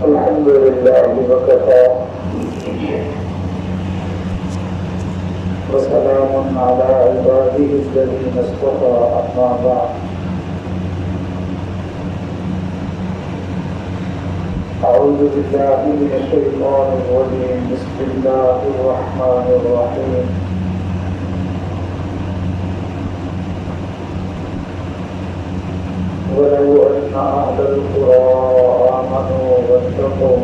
الحمد لله وكفى وسلام على عباده الذين اصطفى أما بعد أعوذ بالله من الشيطان الرجيم بسم الله الرحمن الرحيم ولو أن أهل القرى آمنوا واتقوا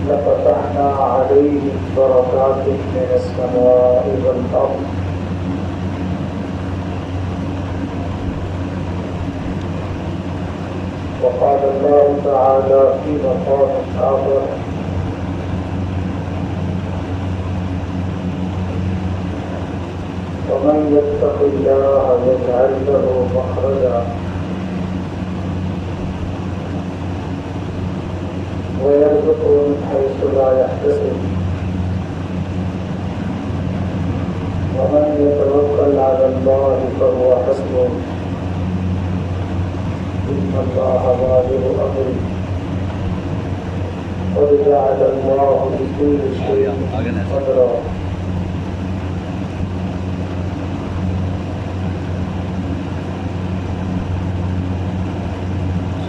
لفتحنا عليهم بركات من السماء والأرض وقال الله تعالى في مقام آخر ومن يتق الله يجعل له مخرجا ويرزقه من حيث لا يحتسب ومن يتوكل على الله فهو حسبه إن الله بالغ أمره قد جعل الله لكل شيء قدرا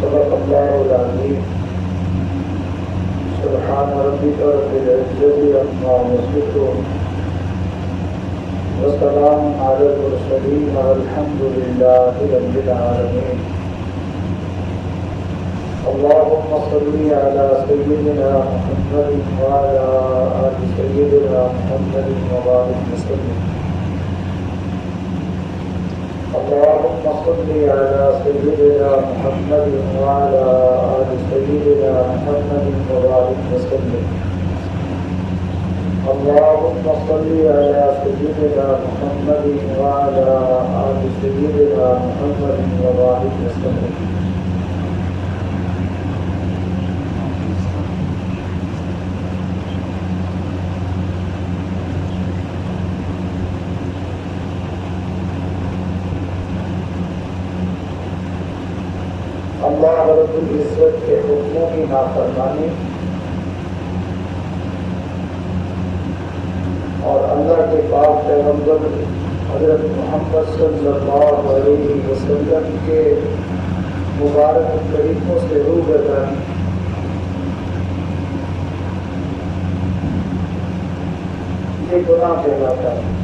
صدق الله العظيم سبحان ربك رب العزة عما يصفون وسلام على المرسلين والحمد لله رب العالمين اللهم صل على سيدنا محمد وعلى آل سيدنا محمد وبارك وسلم اللهم صل على سيدنا محمد وعلى آل سيدنا محمد وبارك وسلم اللهم صل على سيدنا محمد وعلى آل سيدنا محمد وبارك وسلم اللہ رب العزت کے حکموں کی نافرمانی اور اللہ کے پاک پیغمبر حضرت محمد صلی اللہ علیہ وسلم کے مبارک طریقوں سے روگردانی یہ گناہ کہلاتا ہے۔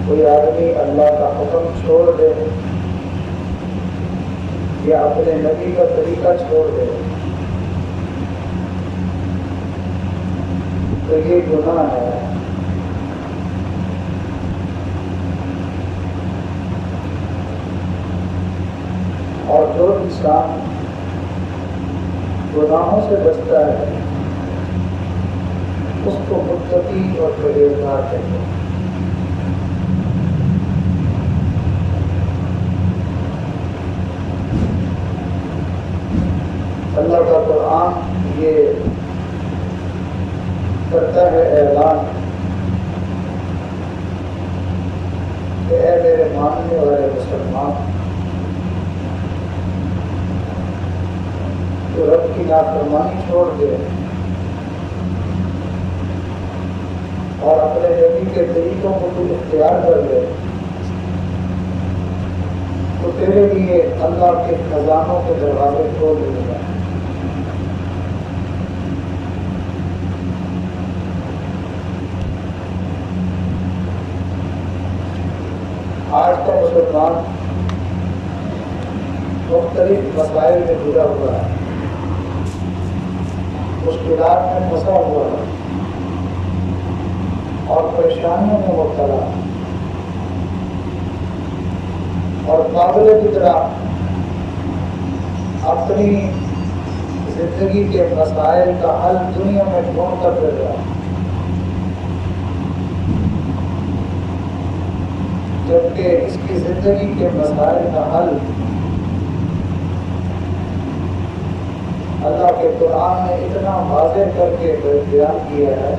کوئی آدمی اللہ کا حکم چھوڑ دے یا اپنے نبی کا طریقہ چھوڑ دے تو یہ گناہ ہے۔ اور جو انسان گناہوں سے بچتا ہے اس کو متقی اور پرہیزگار کہتے ہیں۔ اللہ کا قرآن یہ کرتا ہے اعلان کہ اے میرے ماننے والے مسلمان، تو رب کی نافرمانی چھوڑ دے اور اپنے نبی کے طریقوں کو تو اختیار کر لے تو تیرے لیے اللہ کے خزانوں کے دروازے کھول دے گا۔ آج کا مسلمان مختلف مسائل میں گزرا ہوا ہے، مشکلات میں پھنسا ہوا ہے اور پریشانیوں میں مبتلا ہے، اور پاگل کی طرح اپنی زندگی کے مسائل کا حل دنیا میں ڈھونڈتا پھر رہا ہے، جبکہ اس کی زندگی کے مسائل کا حل اللہ کے قرآن نے اتنا واضح کر کے بیان کیا ہے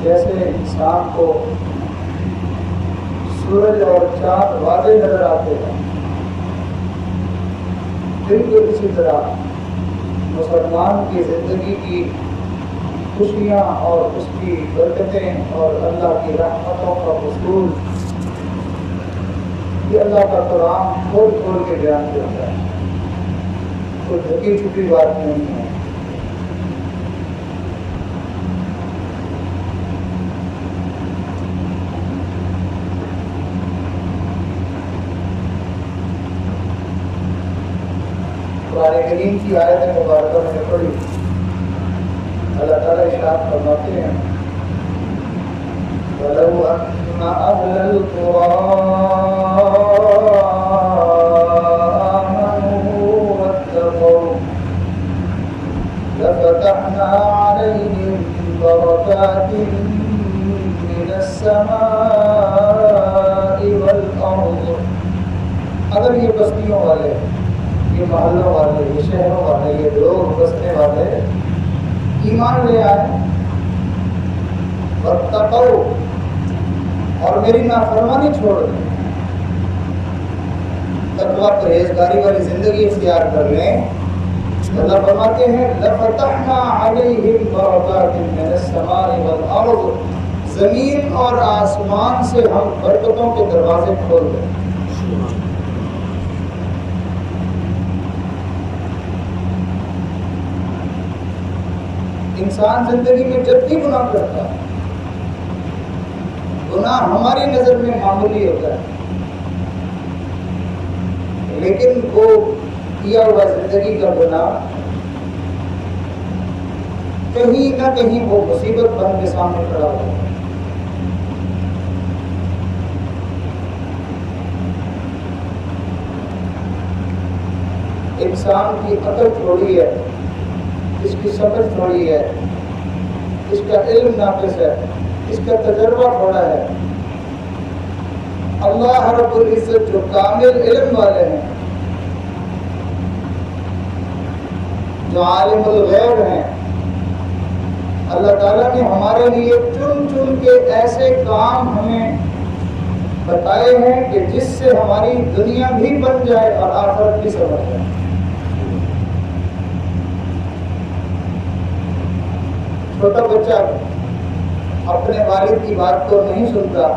جیسے انسان کو سورج اور چاند واضح نظر آتے ہیں، بالکل اسی طرح مسلمان کی زندگی کی خوشیاں اور اس کی برکتیں اور اللہ کی رحمتوں کا حصول یہ اللہ کا قرآن کھول کھول کے بیان کرتا ہے، کوئی ڈھکی چھپی بات نہیں ہے۔ قرآن کریم کی آیت مبارکہ میں نے پڑھی، اللہ تعالیٰ ارشاد فرماتے ہیں وَلَوْ أَنَّ أَهْلَ الْقُرَىٰ آمَنُوا وَاتَّقَوْا لَفَتَحْنَا عَلَيْهِم بَرَكَاتٍ مِّنَ السَّمَاءِ وَالْأَرْضِ۔ اگر یہ بستیوں والے، یہ محلوں والے، یہ شہروں والے، یہ لوگ بسنے والے ایمان لے آئے واتقوا اور میری نافرمانی چھوڑ دیں، تقویٰ پرہیزگاری والی زندگی اختیار کر لیں، اللہ فرماتے ہیں لَفَتَحْنَا عَلَيْهِمْ بَرَكَاتٍ مِّنَ السَّمَاءِ وَالْأَرْضِ، زمین اور آسمان سے ہم برکتوں کے دروازے کھول دیں۔ انسان زندگی میں جب بھی گناہ کرتا ہے، گناہ ہماری نظر میں معمولی ہوتا ہے، لیکن وہ کیا ہوا زندگی کا گناہ کہیں نہ کہیں وہ مصیبت بن کے سامنے کھڑا ہوتا ہے۔ انسان کی عقل تھوڑی ہے، اس کی سمجھ تھوڑی ہے، اس کا علم ناقص ہے، اس کا تجربہ تھوڑا ہے۔ اللہ رب العزت جو کامل علم والے ہیں، جو عالم الغیب ہیں، اللہ تعالیٰ نے ہمارے لیے چن چن کے ایسے کام ہمیں بتائے ہیں کہ جس سے ہماری دنیا بھی بن جائے اور آخرت بھی سمجھ جائے۔ چھوٹا بچہ اپنے والد کی بات کو نہیں سنتا،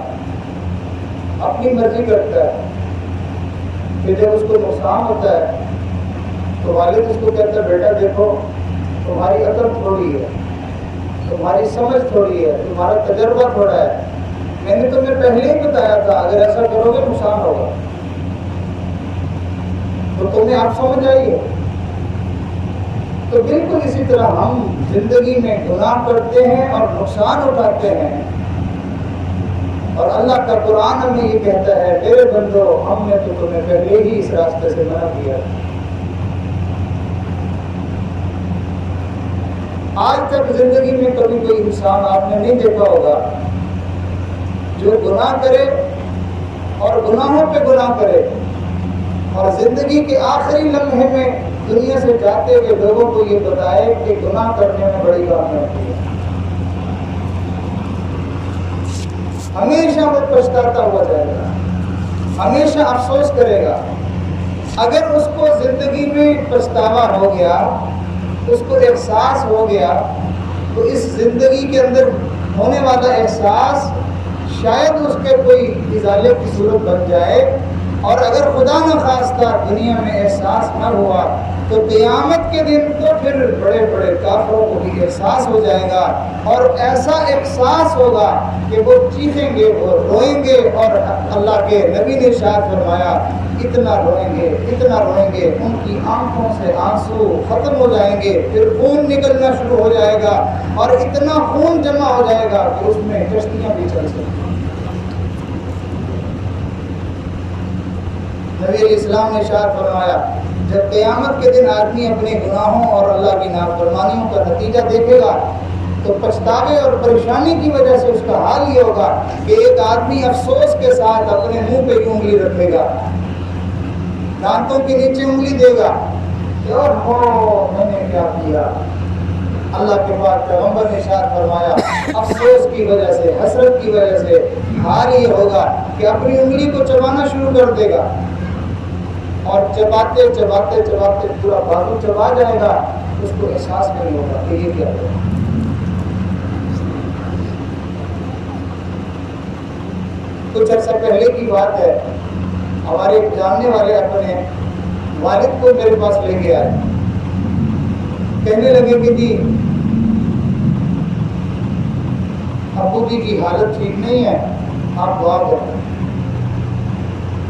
اپنی مرضی کرتا ہے، کہ جب اس کو نقصان ہوتا ہے تو والد اس کو کہتا ہے بیٹا دیکھو تمہاری عقل تھوڑی ہے، تمہاری سمجھ تھوڑی ہے، تمہارا تجربہ تھوڑا ہے، میں نے تمہیں پہلے ہی بتایا تھا اگر ایسا کرو گے نقصان ہوگا، تو تمہیں آپ سمجھ آئیے۔ تو بالکل اسی طرح ہم زندگی میں گناہ کرتے ہیں اور نقصان اٹھاتے ہیں، اور اللہ کا قرآن ہمیں یہ کہتا ہے میرے بندو ہم نے تو تمہیں پہلے ہی اس راستے سے منع کیا۔ آج تک زندگی میں کبھی کوئی انسان آپ نے نہیں دیکھا ہوگا جو گناہ کرے اور گناہوں پہ گناہ کرے اور زندگی کے آخری لمحے میں دنیا سے جاتے ہوئے لوگوں کو یہ بتائے کہ گناہ کرنے میں بڑی کامیابی ہے۔ ہمیشہ وہ پچھتاتا ہوا جائے گا، ہمیشہ افسوس کرے گا۔ اگر اس کو زندگی میں پچھتاوا ہو گیا، اس کو احساس ہو گیا، تو اس زندگی کے اندر ہونے والا احساس شاید اس کے کوئی ازالے کی صورت بن جائے، اور اگر خدا نخواستہ دنیا میں احساس نہ ہوا تو قیامت کے دن تو پھر بڑے بڑے کافروں کو بھی احساس ہو جائے گا، اور ایسا احساس ہوگا کہ وہ چیخیں گے، وہ روئیں گے، اور اللہ کے نبی نے ارشاد فرمایا اتنا روئیں گے، اتنا روئیں گے، ان کی آنکھوں سے آنسو ختم ہو جائیں گے، پھر خون نکلنا شروع ہو جائے گا، اور اتنا خون جمع ہو جائے گا کہ اس میں کشتیاں بھی چل سکتی۔ نبی علیہ السلام نے ارشاد فرمایا جب قیامت کے دن آدمی اپنے گناہوں اور اللہ کی نافرمانیوں کا نتیجہ دیکھے گا تو پچھتاوے اور پریشانی کی وجہ سے اس کا حال یہ ہوگا کہ ایک آدمی افسوس کے ساتھ اپنے منہ پہ انگلی رکھے گا، دانتوں کے نیچے انگلی دے گا کہ میں نے کیا کیا، اللہ کے بعد پیغمبر نے ارشاد فرمایا افسوس کی وجہ سے، حسرت کی وجہ سے حال یہ ہوگا کہ اپنی انگلی کو چبانا شروع کر دے گا اور چباتے چباتے چباتے پورا بازو چبا جائے گا، اس کو احساس نہیں ہوگا کہ یہ کیا ہے۔ کچھ عرصہ پہلے کی بات ہے، ہمارے جاننے والے اپنے والد کو میرے پاس لے کے آئے، کہنے لگے کہ جی ابو جی کی حالت ٹھیک نہیں ہے، آپ دعا کریں۔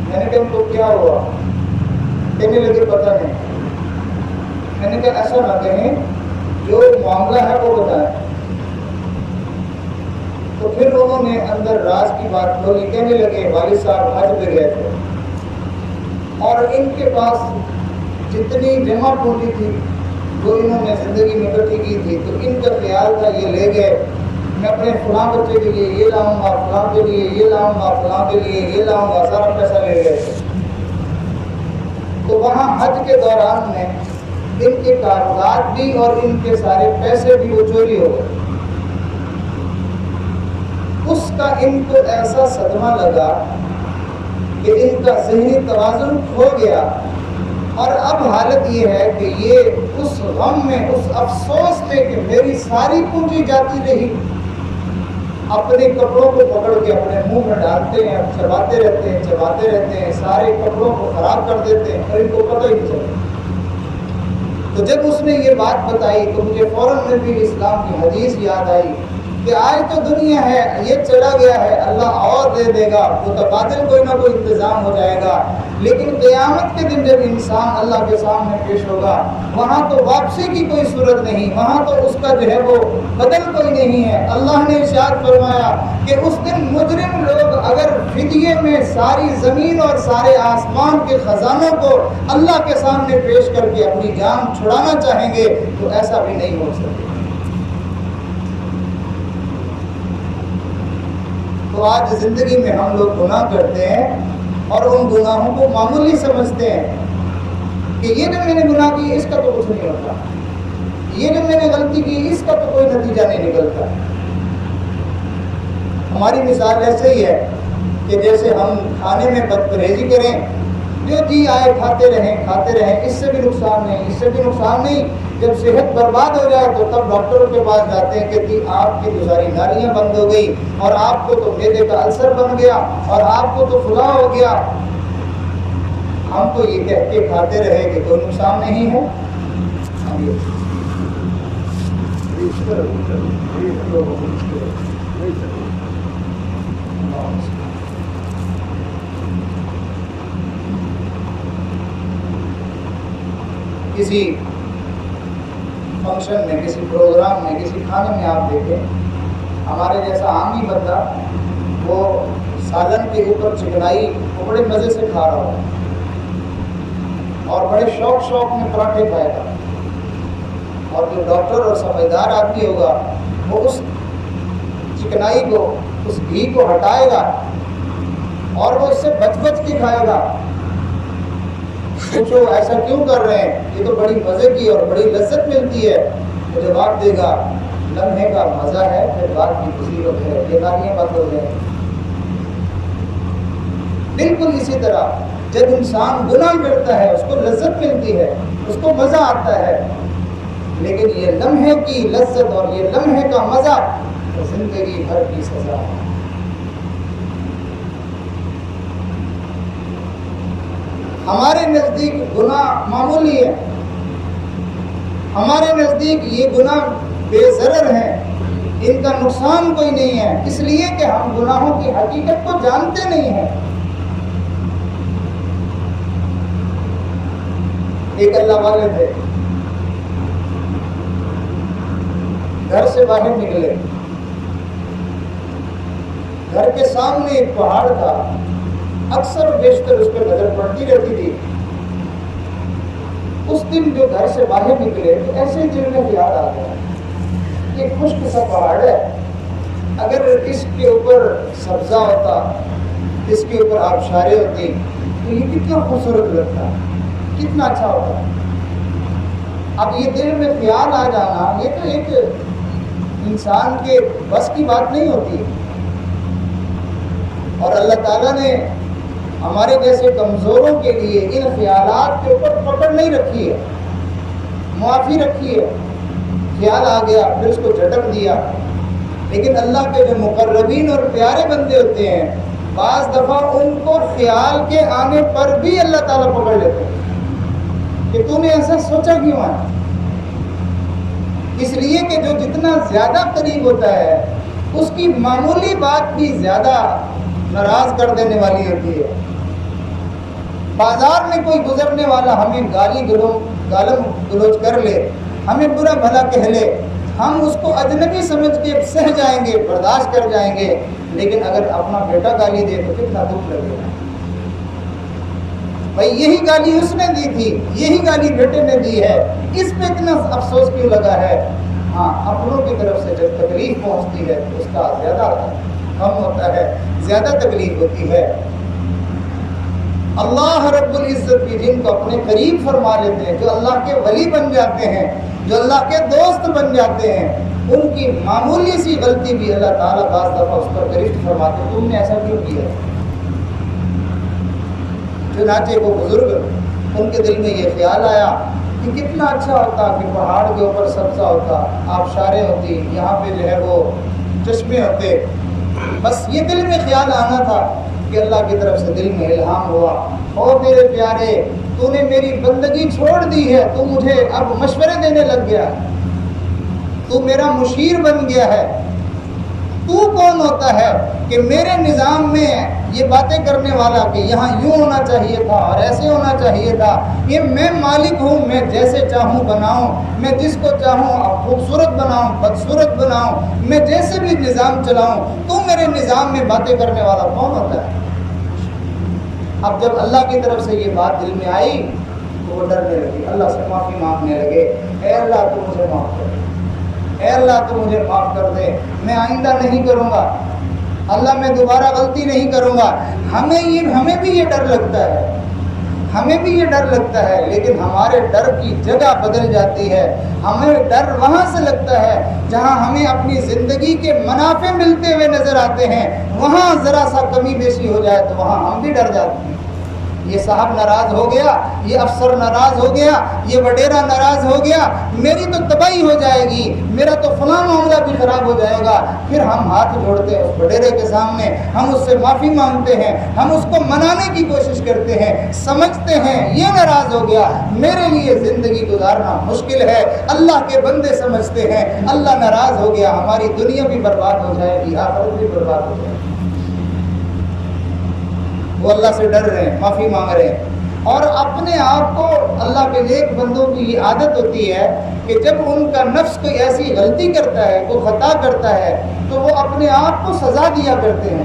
میں نے کہا ان کو کیا ہوا؟ کہنے لگے پتہ نہیں۔ میں نے کہا ایسا نہ کہیں، جو معاملہ ہے وہ بتائیں۔ تو پھر انہوں نے اندر راز کی بات کھولی، کہنے لگے والد صاحب حج پہ گئے تھے اور ان کے پاس جتنی جمع پونجی تھی جو انہوں نے زندگی میں اکٹھی کی تھی، تو ان کا خیال تھا یہ لے گئے، میں اپنے فلاں بچے کے لیے یہ لاؤں گا، فلاں کے لیے یہ لاؤں گا، فلاں کے لیے یہ لاؤں گا، سارا پیسہ لے گئے تھے۔ تو وہاں حج کے دوران میں ان کے کاغذات بھی اور ان کے سارے پیسے بھی وہ چوری ہو گئے۔ اس کا ان کو ایسا صدمہ لگا کہ ان کا ذہنی توازن کھو گیا، اور اب حالت یہ ہے کہ یہ اس غم میں، اس افسوس میں کہ میری ساری پونجی جاتی رہی، اپنے کپڑوں کو پکڑ کے اپنے منہ میں ڈالتے ہیں، چباتے رہتے ہیں، چباتے رہتے ہیں، سارے کپڑوں کو خراب کر دیتے ہیں اور ان کو پتہ ہی نہیں چلتا۔ تو جب اس نے یہ بات بتائی تو مجھے فوراً نبی اسلام کی حدیث یاد آئی کہ آج تو دنیا ہے، یہ چلا گیا ہے، اللہ اور دے دے گا، متبادل کوئی نہ کوئی انتظام ہو جائے گا، لیکن قیامت کے دن جب انسان اللہ کے سامنے پیش ہوگا، وہاں تو واپسی کی کوئی صورت نہیں، وہاں تو اس کا جو ہے وہ بدل کوئی نہیں ہے۔ اللہ نے ارشاد فرمایا کہ اس دن مجرم لوگ اگر فدیے میں ساری زمین اور سارے آسمان کے خزانوں کو اللہ کے سامنے پیش کر کے اپنی جان چھڑانا چاہیں گے تو ایسا بھی نہیں ہو سکے۔ تو آج زندگی میں ہم لوگ گناہ کرتے ہیں اور ان گناہوں کو معمولی سمجھتے ہیں کہ یہ جو میں نے گناہ کی اس کا تو کچھ نہیں ہوتا، یہ جو میں نے غلطی کی اس کا تو کوئی نتیجہ نہیں نکلتا۔ ہماری مثال ایسے ہی ہے کہ جیسے ہم کھانے میں بد پرہیزی کریں، جو جی آئے کھاتے رہیں، اس سے بھی نقصان نہیں، اس سے بھی نقصان نہیں، جب صحت برباد ہو جائے تو تب ڈاکٹروں کے پاس جاتے ہیں کہ جی آپ کی تو ساری نالیاں بند ہو گئی اور آپ کو تو معدے کا السر بن گیا اور آپ کو تو فلاں ہو گیا۔ ہم تو یہ کہہ کے کھاتے رہے کہ کوئی نقصان نہیں ہے۔ کسی فنکشن میں، کسی پروگرام میں، کسی کھانے میں آپ دیکھیں، ہمارے جیسا عامی بندہ وہ سالن کے اوپر چکنائی وہ بڑے مزے سے کھا رہا ہو اور بڑے شوق میں پراٹھے کھائے گا، اور جو ڈاکٹر اور سمجھدار آدمی ہوگا وہ اس چکنائی کو، اس گھی کو ہٹائے گا اور وہ اس سے بچ کے کھائے گا۔ پوچھو ایسا کیوں کر رہے ہیں؟ یہ تو بڑی مزے کی اور بڑی لذت ملتی ہے۔ تو جواب دے گا لمحے کا مزہ ہے، پھر بات کی مصیبت ہے، یہ نالیاں بند ہو جائیں۔ بالکل اسی طرح جب انسان گناہ کرتا ہے اس کو لذت ملتی ہے، اس کو مزہ آتا ہے، لیکن یہ لمحے کی لذت اور یہ لمحے کا مزہ زندگی بھر کی سزا ہے۔ ہمارے نزدیک گناہ معمولی ہے، ہمارے نزدیک یہ گناہ بے ضرر ہیں، ان کا نقصان کوئی نہیں ہے، اس لیے کہ ہم گناہوں کی حقیقت کو جانتے نہیں ہیں۔ ایک اللہ والے تھے، گھر سے باہر نکلے، گھر کے سامنے ایک پہاڑ تھا، اکثر و بیشتر اس پہ نظر پڑتی رہتی تھی۔ اس دن جو گھر سے باہر نکلے تو ایسے دل میں خیال آ گیا، یہ خشک سا پہاڑ ہے، اگر اس کے اوپر سبزہ ہوتا، اس کے اوپر آبشاریں ہوتی تو یہ کتنا خوبصورت لگتا، کتنا اچھا ہوتا۔ اب یہ دل میں خیال آ جانا یہ تو ایک انسان کے بس کی بات نہیں ہوتی. اور اللہ تعالیٰ نے ہمارے جیسے کمزوروں کے لیے ان خیالات کے اوپر پکڑ نہیں رکھی ہے، معافی رکھی ہے. خیال آ گیا پھر اس کو جھٹک دیا. لیکن اللہ کے جو مقربین اور پیارے بندے ہوتے ہیں بعض دفعہ ان کو خیال کے آنے پر بھی اللہ تعالیٰ پکڑ لیتے ہیں کہ تو نے ایسا سوچا کیوں ہے. اس لیے کہ جو جتنا زیادہ قریب ہوتا ہے اس کی معمولی بات بھی زیادہ ناراض کر دینے والی ہوتی ہے. بازار میں کوئی گزرنے والا ہمیں گالم گلوچ کر لے، ہمیں برا بھلا کہہ لے، ہم اس کو اجنبی سمجھ کے سہ جائیں گے، برداشت کر جائیں گے. لیکن اگر اپنا بیٹا گالی دے تو کتنا دکھ لگے گا. بھائی یہی گالی اس نے دی تھی، یہی گالی بیٹے نے دی ہے، اس پہ اتنا افسوس کیوں لگا ہے. ہاں اپنوں کی طرف سے جب تکلیف پہنچتی ہے تو اس کا زیادہ کم ہوتا ہے، زیادہ تکلیف ہوتی ہے. اللہ رب العزت بھی جن کو اپنے قریب فرما لیتے ہیں، جو اللہ کے ولی بن جاتے ہیں، جو اللہ کے دوست بن جاتے ہیں، ان کی معمولی سی غلطی بھی اللہ تعالیٰ بعض دفعہ اس پر گرفت فرماتے تم نے ایسا کیوں کیا. چنانچہ وہ بزرگ ان کے دل میں یہ خیال آیا کہ کتنا اچھا ہوتا کہ پہاڑ کے اوپر سبزہ ہوتا، آبشاریں ہوتی، یہاں پہ جو ہے وہ چشمے ہوتے. بس یہ دل میں خیال آنا تھا کہ اللہ کی طرف سے دل میں الہام ہوا، او میرے پیارے تو نے میری بندگی چھوڑ دی ہے، تو مجھے اب مشورے دینے لگ گیا، تو میرا مشیر بن گیا ہے. تو کون ہوتا ہے کہ میرے نظام میں یہ باتیں کرنے والا کہ یہاں یوں ہونا چاہیے تھا اور ایسے ہونا چاہیے تھا. یہ میں مالک ہوں، میں جیسے چاہوں بناؤں، میں جس کو چاہوں خوبصورت بناؤں بدصورت بناؤں، میں جیسے بھی نظام چلاؤں. تو میرے نظام میں باتیں کرنے والا کون ہوتا ہے. اب جب اللہ کی طرف سے یہ بات دل میں آئی تو وہ ڈرنے لگے، اللہ سے معافی مانگنے لگے. اے اللہ تو مجھے معاف کر دے، اے اللہ تو مجھے معاف کر دے، میں آئندہ نہیں کروں گا، اللہ میں دوبارہ غلطی نہیں کروں گا. ہمیں بھی یہ ڈر لگتا ہے، ہمیں بھی یہ ڈر لگتا ہے. لیکن ہمارے ڈر کی جگہ بدل جاتی ہے. ہمیں ڈر وہاں سے لگتا ہے جہاں ہمیں اپنی زندگی کے منافع ملتے ہوئے نظر آتے ہیں. وہاں ذرا سا کمی بیشی ہو جائے تو وہاں ہم بھی ڈر جاتے ہیں. یہ صاحب ناراض ہو گیا، یہ افسر ناراض ہو گیا، یہ وڈیرا ناراض ہو گیا، میری تو تباہی ہو جائے گی، میرا تو فلاں معاملہ بھی خراب ہو جائے گا. پھر ہم ہاتھ جوڑتے ہیں اس وڈیرے کے سامنے، ہم اس سے معافی مانگتے ہیں، ہم اس کو منانے کی کوشش کرتے ہیں، سمجھتے ہیں یہ ناراض ہو گیا، میرے لیے زندگی گزارنا مشکل ہے. اللہ کے بندے سمجھتے ہیں اللہ ناراض ہو گیا، ہماری دنیا بھی برباد ہو جائے گی، آخرت بھی برباد ہو جائے گی. وہ اللہ سے ڈر رہے ہیں، معافی مانگ رہے ہیں. اور اپنے آپ کو اللہ کے نیک بندوں کی یہ عادت ہوتی ہے کہ جب ان کا نفس کوئی ایسی غلطی کرتا ہے، کوئی خطا کرتا ہے، تو وہ اپنے آپ کو سزا دیا کرتے ہیں.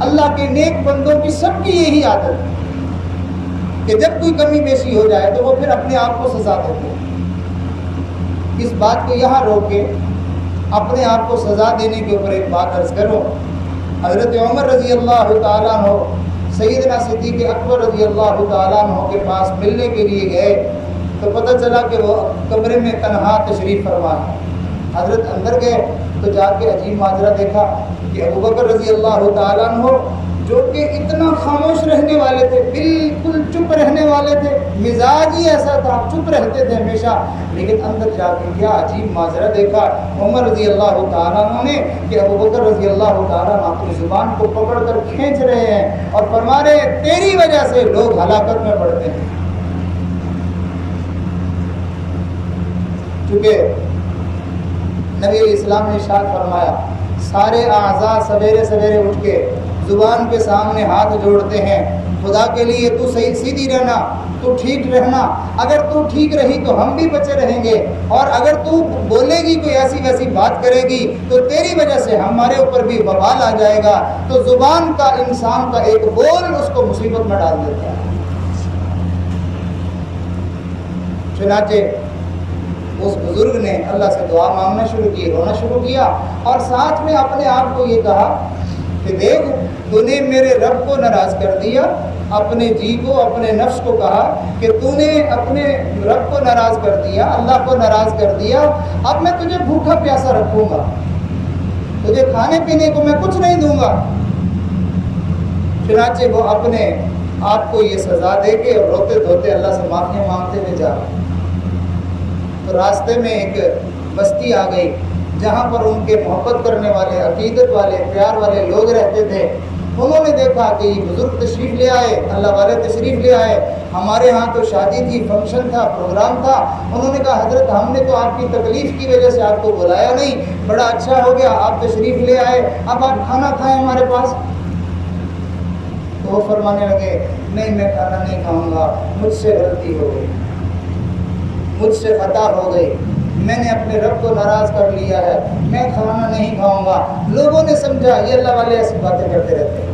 اللہ کے نیک بندوں کی سب کی یہی عادت ہے کہ جب کوئی کمی بیشی ہو جائے تو وہ پھر اپنے آپ کو سزا دیتے ہیں. اس بات کو یہاں روک کے اپنے آپ کو سزا دینے کے اوپر ایک بات عرض کروں. حضرت عمر رضی اللہ تعالیٰ عنہ سیدنا صدیق اکبر رضی اللہ تعالیٰ عنہ کے پاس ملنے کے لیے گئے تو پتہ چلا کہ وہ کمرے میں تنہا تشریف فرما ہے. حضرت اندر گئے تو جا کے عجیب ماجرا دیکھا کہ ابو بکر رضی اللہ تعالیٰ عنہ جو کہ اتنا خاموش رہنے والے تھے، بالکل چپ رہنے والے تھے، مزاج ہی ایسا تھا، چپ رہتے تھے ہمیشہ، لیکن اندر جا کے کیا عجیب ماجرا دیکھا عمر رضی اللہ تعالیٰ عنہ نے کہ ابو بکر رضی اللہ تعالیٰ عنہ اپنی زبان کو پکڑ کر کھینچ رہے ہیں اور فرما رہے ہیں تیری وجہ سے لوگ ہلاکت میں پڑتے ہیں. چونکہ نبی علیہ السلام نے ارشاد فرمایا سارے اعضاء سویرے سویرے اٹھ کے زبان کے سامنے ہاتھ جوڑتے ہیں، خدا کے لیے تو صحیح سیدھی رہنا، تو ٹھیک رہنا، اگر تو ٹھیک رہی تو ہم بھی بچے رہیں گے، اور اگر تو بولے گی کوئی ایسی ویسی بات کرے گی تو تیری وجہ سے ہمارے اوپر بھی وبال آ جائے گا. تو زبان کا انسان کا ایک بول اس کو مصیبت میں ڈال دیتا ہے. چنانچہ اس بزرگ نے اللہ سے دعا مانگنا شروع کی، رونا شروع کیا، اور ساتھ میں اپنے آپ کو یہ کہا کہ دیکھ تو نے میرے رب کو ناراض کر دیا، اپنے جی کو اپنے نفس کو کہا کہ تو نے اپنے رب کو ناراض کر دیا، اللہ کو ناراض کر دیا، اب میں تجھے بھوکا پیاسا رکھوں گا، تجھے کھانے پینے کو میں کچھ نہیں دوں گا۔ چنانچہ وہ اپنے آپ کو یہ سزا دے کے اور روتے دھوتے اللہ سے معافی مانگتے ہوئے جا رہے۔ تو راستے میں ایک بستی آ گئی جہاں پر ان کے محبت کرنے والے، عقیدت والے، پیار والے لوگ رہتے تھے۔ انہوں نے دیکھا کہ یہ بزرگ تشریف لے آئے، اللہ والے تشریف لے آئے، ہمارے ہاں تو شادی تھی، فنکشن تھا، پروگرام تھا۔ انہوں نے کہا حضرت ہم نے تو آپ کی تکلیف کی وجہ سے آپ کو بلایا نہیں، بڑا اچھا ہو گیا آپ تشریف لے آئے، اب آپ کھانا کھائیں ہمارے پاس۔ تو وہ فرمانے لگے نہیں میں کھانا نہیں کھاؤں گا، مجھ سے غلطی ہو گئی، مجھ سے خطا ہو گئی، میں نے اپنے رب کو ناراض کر لیا ہے، میں کھانا نہیں کھاؤں گا۔ لوگوں نے سمجھا یہ اللہ والے ایسی باتیں کرتے رہتے ہیں۔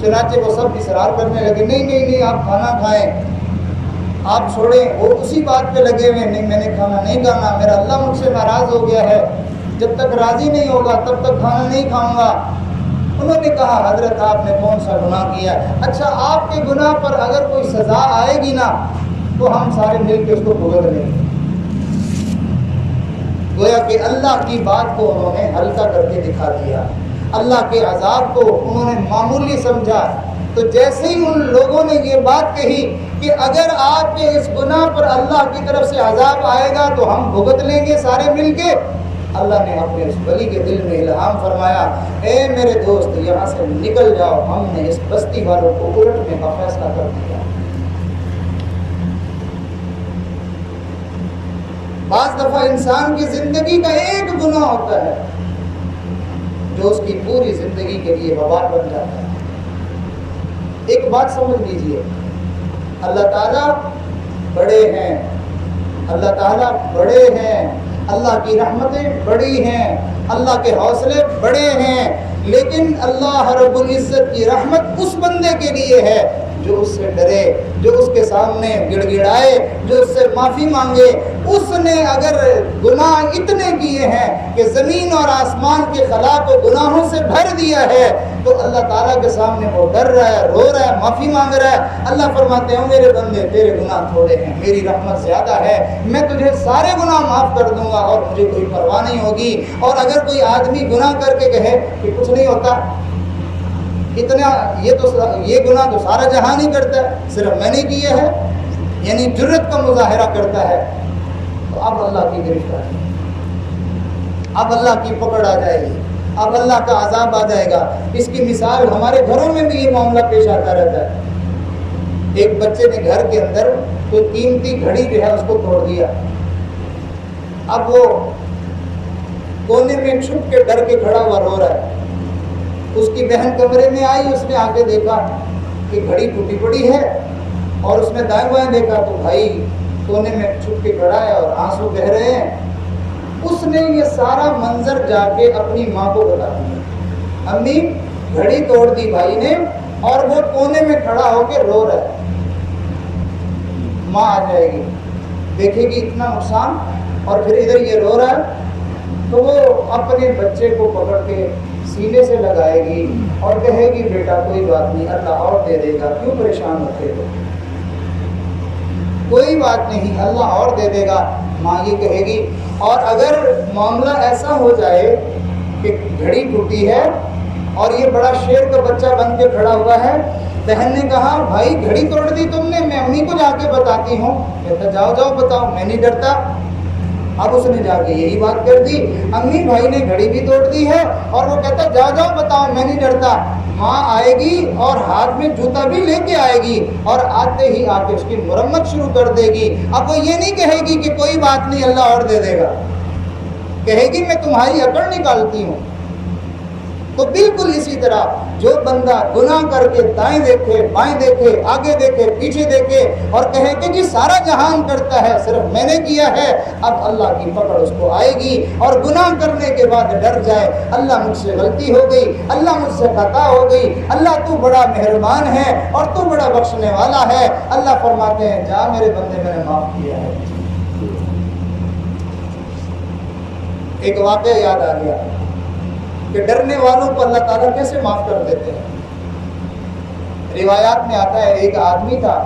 چنانچہ وہ سب اصرار کرنے لگے نہیں نہیں نہیں آپ کھانا کھائیں، آپ چھوڑیں۔ وہ اسی بات پہ لگے ہوئے نہیں میں نے کھانا نہیں کھانا، میرا اللہ مجھ سے ناراض ہو گیا ہے، جب تک راضی نہیں ہوگا تب تک کھانا نہیں کھاؤں گا۔ انہوں نے کہا حضرت آپ نے کون سا گناہ کیا؟ اچھا آپ کے گناہ پر اگر کوئی سزا آئے گی نا تو ہم سارے مل کے اس کو بھگت لیں گے۔ گویا کہ اللہ کی بات کو انہوں نے ہلکا کر کے دکھا دیا، اللہ کے عذاب کو انہوں نے معمولی سمجھا۔ تو جیسے ہی ان لوگوں نے یہ بات کہی کہ اگر آپ کے اس گناہ پر اللہ کی طرف سے عذاب آئے گا تو ہم بھگت لیں گے سارے مل کے، اللہ نے اپنے اس ولی کے دل میں الہام فرمایا اے میرے دوست یہاں سے نکل جاؤ، ہم نے اس بستی والوں کو الٹنے کا فیصلہ کر دیا۔ بعض دفعہ انسان کی زندگی کا ایک گناہ ہوتا ہے جو اس کی پوری زندگی کے لیے وبال بن جاتا ہے۔ ایک بات سمجھ لیجئے، اللہ تعالیٰ بڑے ہیں، اللہ تعالیٰ بڑے ہیں، اللہ کی رحمتیں بڑی ہیں، اللہ کے حوصلے بڑے ہیں، لیکن اللہ رب العزت کی رحمت اس بندے کے لیے ہے جو اس سے ڈرے، جو اس کے سامنے گڑ گڑائے، جو اس سے معافی مانگے۔ اس نے اگر گناہ اتنے کیے ہیں کہ زمین اور آسمان کے خلا کو گناہوں سے بھر دیا ہے تو اللہ تعالیٰ کے سامنے وہ ڈر رہا ہے، رو رہا ہے، معافی مانگ رہا ہے۔ اللہ فرماتے ہیں میرے بندے تیرے گناہ تھوڑے ہیں، میری رحمت زیادہ ہے، میں تجھے سارے گناہ معاف کر دوں گا اور مجھے کوئی پرواہ نہیں ہوگی۔ اور اگر کوئی آدمی گناہ کر کے کہے کہ کچھ نہیں ہوتا، اتنا یہ گناہ تو سارا جہان ہی کرتا ہے، صرف میں نے کیا ہے، یعنی جرت کا مظاہرہ کرتا ہے، تو اب اللہ کی گرفت آئے گی، اب اللہ کی پکڑ آ جائے گی، اب اللہ کا عذاب آ جائے گا۔ اس کی مثال ہمارے گھروں میں بھی یہ معاملہ پیش آتا رہتا ہے۔ ایک بچے نے گھر کے اندر کوئی قیمتی گھڑی جو ہے اس کو توڑ دیا، اب وہ کونے میں چھپ کے ڈر کے کھڑا ہوا رو رہا ہے۔ اس کی بہن کمرے میں آئی، اس نے آ کے دیکھا کہ گھڑی ٹوٹی پڑی ہے، اور اس نے دائیں بائیں دیکھا تو بھائی کونے میں چھپ کے کھڑا ہے اور آنسو بہہ رہے ہیں۔ اس نے یہ سارا منظر جا کے اپنی ماں کو بتا دیا، امی گھڑی توڑ دی بھائی نے اور وہ کونے میں کھڑا ہو کے رو رہا ہے۔ ماں آ جائے گی، دیکھے گی اتنا نقصان اور پھر ادھر یہ رو رہا ہے، تو وہ اپنے بچے کو پکڑ کے سینے سے لگائے گی اور کہے گی بیٹا کوئی بات نہیں، اللہ اور دے دے گا، کیوں پریشان ہوتے ہو، کوئی بات نہیں اللہ اور دے دے گا، ماں یہ کہے گی۔ اور اگر معاملہ ایسا ہو جائے کہ گھڑی ٹوٹی ہے اور یہ بڑا شیر کا بچہ بن کے کھڑا ہوا ہے، بہن نے کہا بھائی گھڑی توڑ دی تم نے، میں امی کو جا کے بتاتی ہوں، کہتا جاؤ جاؤ بتاؤ، میں نہیں ڈرتا۔ اب اس نے جا کے یہی بات کر دی، امی بھائی نے گھڑی بھی توڑ دی ہے، اور وہ کہتا جاؤ جاؤ بتاؤ میں نہیں ڈرتا۔ ماں آئے گی اور ہاتھ میں جوتا بھی لے کے آئے گی اور آتے ہی آ کے اس کی مرمت شروع کر دے گی۔ اب وہ یہ نہیں کہے گی کہ کوئی بات نہیں اللہ اور دے دے گا، کہے گی میں تمہاری اکڑ نکالتی ہوں۔ تو بالکل اسی طرح جو بندہ گناہ کر کے دائیں دیکھے بائیں دیکھے آگے دیکھے پیچھے دیکھے اور کہے کہ جی سارا جہان کرتا ہے صرف میں نے کیا ہے، اب اللہ کی پکڑ اس کو آئے گی، اور گناہ کرنے کے بعد ڈر جائے اللہ مجھ سے غلطی ہو گئی، اللہ مجھ سے خطا ہو گئی، اللہ تو بڑا مہربان ہے اور تو بڑا بخشنے والا ہے۔ اللہ فرماتے ہیں جا میرے بندے میں نے معاف کیا ہے۔ ایک واقعہ یاد آ گیا کہ ڈرنے والوں کو اللہ تعالیٰ کیسے معاف کر دیتے ہیں۔ روایات میں آتا ہے ایک آدمی تھا،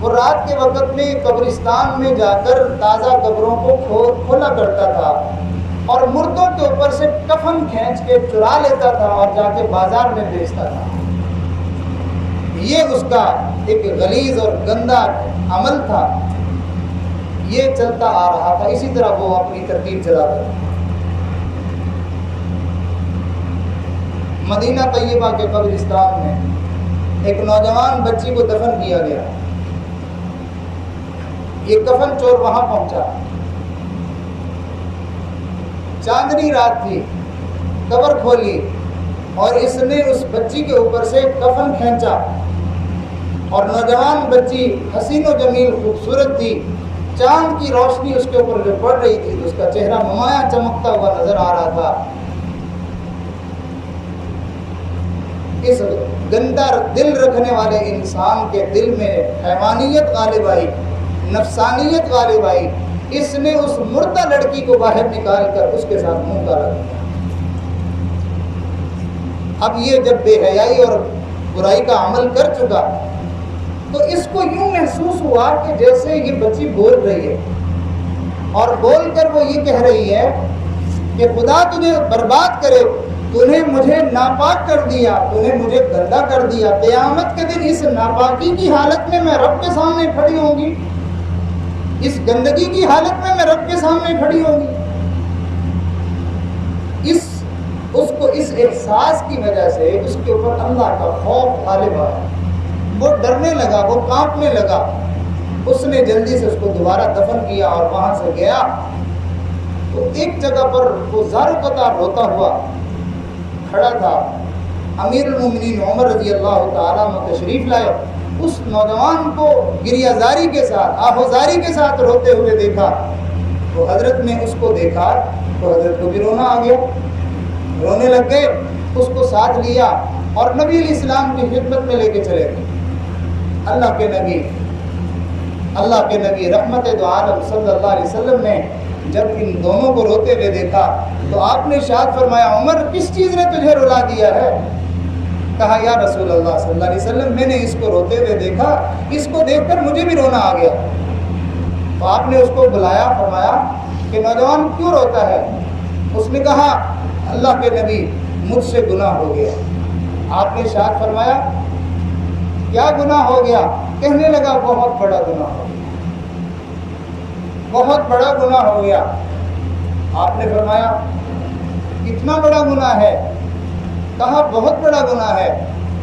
وہ رات کے وقت میں قبرستان میں جا کر تازہ قبروں کو کھولا کرتا تھا اور مردوں کے اوپر سے کفن کھینچ کے چرا لیتا تھا اور جا کے بازار میں بیچتا تھا۔ یہ اس کا ایک غلیظ اور گندا عمل تھا، یہ چلتا آ رہا تھا، اسی طرح وہ اپنی ترتیب چلاتا تھا۔ مدینہ طیبہ کے قبرستان میں ایک نوجوان بچی کو دفن کیا گیا۔ یہ کفن چور وہاں پہنچا، چاندنی رات تھی، قبر کھولی اور اس نے اس بچی کے اوپر سے کفن کھینچا، اور نوجوان بچی حسین و جمیل خوبصورت تھی، چاند کی روشنی اس کے اوپر جو پڑ رہی تھی تو اس کا چہرہ نمایاں چمکتا ہوا نظر آ رہا تھا۔ اس گندا دل رکھنے والے انسان کے دل میں حیوانیت غالب آئی، نفسانیت غالب آئی، اس نے اس مردہ لڑکی کو باہر نکال کر اس کے ساتھ منہ کالا دیا۔ اب یہ جب بے حیائی اور برائی کا عمل کر چکا تو اس کو یوں محسوس ہوا کہ جیسے یہ بچی بول رہی ہے، اور بول کر وہ یہ کہہ رہی ہے کہ خدا تجھے برباد کرے، تو نے مجھے ناپاک کر دیا، تو نے مجھے گندا کر دیا، قیامت کے دن اس ناپاکی کی حالت میں رب کے سامنے کھڑی ہوں گی، اس گندگی کی حالت میں رب کے سامنے کھڑی ہوں گی۔ اس کو اس احساس کی وجہ سے اس کے اوپر اللہ کا خوف غالب آیا، وہ ڈرنے لگا، وہ کانپنے لگا۔ اس نے جلدی سے اس کو دوبارہ دفن کیا اور وہاں سے گیا تو ایک جگہ پر وہ زار و قطار روتا ہوا کھڑا تھا۔ امیر المومنین عمر رضی اللہ تعالیٰ عنہ تشریف لائے، اس نوجوان کو گریہ زاری کے ساتھ، آہوزاری کے ساتھ روتے ہوئے دیکھا تو حضرت نے اس کو دیکھا تو حضرت کو بھی رونا آ گیا، رونے لگ گئے، اس کو ساتھ لیا اور نبی علیہ السلام کی خدمت میں لے کے چلے گئے۔ اللہ کے نبی رحمت دو عالم صلی اللہ علیہ وسلم نے جب ان دونوں کو روتے ہوئے دیکھا تو آپ نے ارشاد فرمایا، عمر کس چیز نے تجھے رلا دیا ہے؟ کہا یا رسول اللہ صلی اللہ علیہ وسلم میں نے اس کو روتے ہوئے دیکھا، اس کو دیکھ کر مجھے بھی رونا آ گیا۔ تو آپ نے اس کو بلایا، فرمایا کہ نوجوان کیوں روتا ہے؟ اس نے کہا اللہ کے نبی مجھ سے گناہ ہو گیا۔ آپ نے ارشاد فرمایا کیا گناہ ہو گیا؟ کہنے لگا بہت بڑا گناہ ہو گیا، بہت بڑا گناہ ہو گیا۔ آپ نے فرمایا کتنا بڑا گناہ ہے؟ کہا بہت بڑا گناہ ہے۔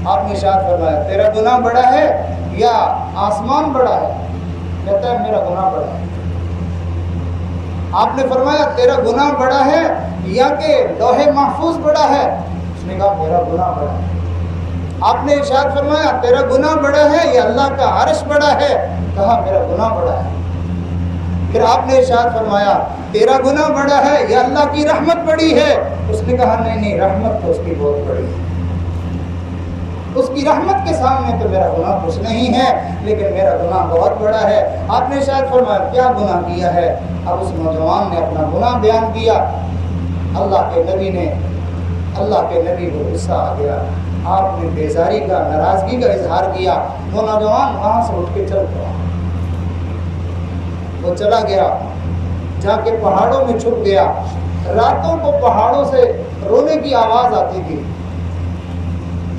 آپ نے ارشاد فرمایا تیرا گناہ بڑا ہے یا آسمان بڑا ہے؟ کہتا ہے میرا گناہ بڑا ہے۔ آپ نے فرمایا تیرا گناہ بڑا ہے یا کہ لوح محفوظ بڑا ہے؟ اس نے کہا میرا گناہ بڑا ہے۔ آپ نے ارشاد فرمایا تیرا گناہ بڑا ہے یا اللہ کا عرش بڑا ہے؟ کہا میرا گناہ بڑا ہے۔ پھر آپ نے ارشاد فرمایا تیرا گناہ بڑا ہے یا اللہ کی رحمت بڑی ہے؟ اس نے کہا نہیں، رحمت تو اس کی بہت بڑی ہے، اس کی رحمت کے سامنے تو میرا گناہ کچھ نہیں ہے، لیکن میرا گناہ بہت بڑا ہے۔ آپ نے ارشاد فرمایا کیا گناہ کیا ہے؟ اب اس نوجوان نے اپنا گناہ بیان کیا۔ اللہ کے نبی کو غصہ آ گیا، آپ نے بیزاری کا، ناراضگی کا اظہار کیا۔ وہ نوجوان وہاں سے اٹھ کے چل پڑا، وہ چلا گیا، جا کے پہاڑوں میں چھپ گیا۔ راتوں کو پہاڑوں سے رونے کی آواز آتی تھی،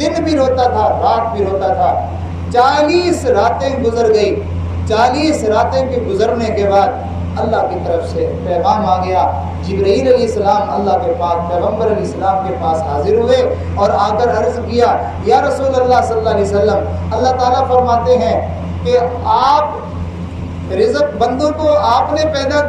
دن بھی روتا تھا، رات بھی روتا تھا۔ 40 راتیں گزر گئی۔ 40 راتیں کے گزرنے کے بعد اللہ کی طرف سے پیغام آ گیا۔ جبرائیل علیہ السلام اللہ کے پاک پیغمبر علیہ السلام کے پاس حاضر ہوئے اور آ کر عرض کیا یا رسول اللہ صلی اللہ علیہ وسلم، اللہ تعالیٰ فرماتے ہیں کہ آپ رزق بندوں کو آپ نے پیدا